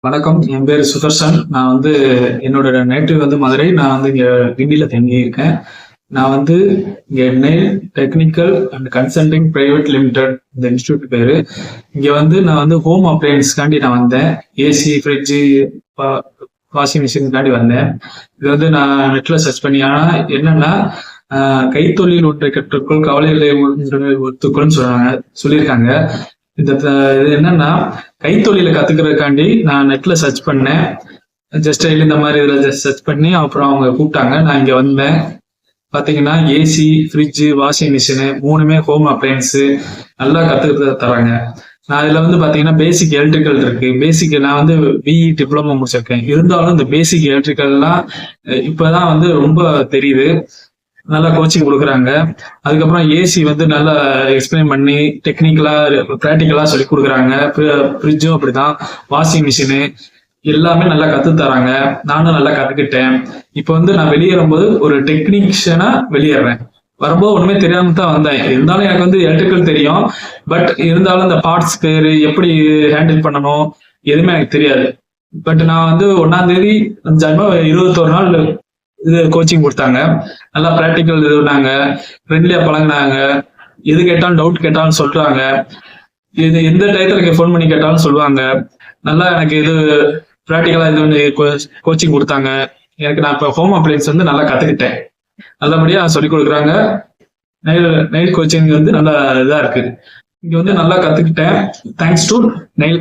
வணக்கம். என் பேரு சுதர்ஷன். நான் வந்து என்னோட நேட்டிவ் வந்து மதுரை. நான் வந்து இங்க கிண்டில தங்கியிருக்கேன். நான் வந்து இங்க nail technical and consulting private limited இந்த இன்ஸ்டிடியூட் பேரு. இங்க வந்து நான் வந்து ஹோம் அப்ளையன்ஸ்க்காண்டி நான் வந்தேன். ஏசி, ஃப்ரிட்ஜு, வாஷிங் மிஷினுக்காண்டி வந்தேன். இது வந்து நான் நெட்ல சர்ச் பண்ணி ஆனா என்னன்னா கைத்தொழில் ஒன்றை கற்றுக்கொள் கவலைகளை ஒத்துக்கொள்னு சொல்லியிருக்காங்க. இது என்னன்னா கைத்தொழிலை கத்துக்கிறதுக்காண்டி நான் நெட்ல சர்ச் பண்ணேன். ஜஸ்ட் இந்த மாதிரி இதுல சர்ச் பண்ணி அப்புறம் அவங்க கூப்பிட்டாங்க. நான் இங்க வந்தேன். பாத்தீங்கன்னா ஏசி, ஃப்ரிட்ஜு, வாஷிங் மிஷினு மூணுமே ஹோம் அப்ளையன்ஸு நல்லா கத்துக்கிறது தராங்க. நான் இதுல வந்து பாத்தீங்கன்னா பேசிக் எலக்ட்ரிக்கல் இருக்கு. பேசிக் நான் வந்து பிஇ டிப்ளமோ முடிச்சிருக்கேன். இருந்தாலும் இந்த பேசிக் எலக்ட்ரிக்கல்லாம் இப்பதான் வந்து ரொம்ப தெரியுது. நல்லா கோச்சிங் கொடுக்குறாங்க. அதுக்கப்புறம் ஏசி வந்து நல்லா எக்ஸ்பிளைன் பண்ணி டெக்னிக்கலா ப்ராக்டிக்கலா சொல்லி கொடுக்குறாங்க. ஃப்ரிட்ஜும் அப்படிதான், வாஷிங் மிஷினு எல்லாமே நல்லா கத்து தராங்க. நானும் நல்லா கத்துக்கிட்டேன். இப்போ வந்து நான் வெளியேறும்போது ஒரு டெக்னீஷியனா வெளியேறேன். வரும்போது ஒண்ணுமே தெரியாம தான் வந்தேன். இருந்தாலும் எனக்கு வந்து எலக்ட்ரிக்கல் தெரியும். பட் இருந்தாலும் இந்த பார்ட்ஸ் பேரு எப்படி ஹேண்டில் பண்ணணும் எதுவுமே எனக்கு தெரியாது. பட் நான் வந்து 1ஆம் தேதி 21 நாள் இது கோச்சிங் கொடுத்தாங்க. நல்லா பிராக்டிக்கல் இதுனாங்க, ஃப்ரெண்ட்லியா பழகினாங்க. எது கேட்டாலும் டவுட் கேட்டாலும் சொல்றாங்க. இது எந்த டயத்துல ஃபோன் பண்ணி கேட்டாலும் சொல்லுவாங்க. நல்லா எனக்கு இது பிராக்டிக்கலா இது கோச்சிங் கொடுத்தாங்க. எனக்கு நான் இப்போ ஹோம் அப்ளையன்ஸ் வந்து நல்லா கத்துக்கிட்டேன். நல்லபடியா சொல்லிக் கொடுக்குறாங்க. நெயில் கோச்சிங் வந்து நல்லா இதா இருக்கு. இங்க வந்து நல்லா கத்துக்கிட்டேன். Thanks to nail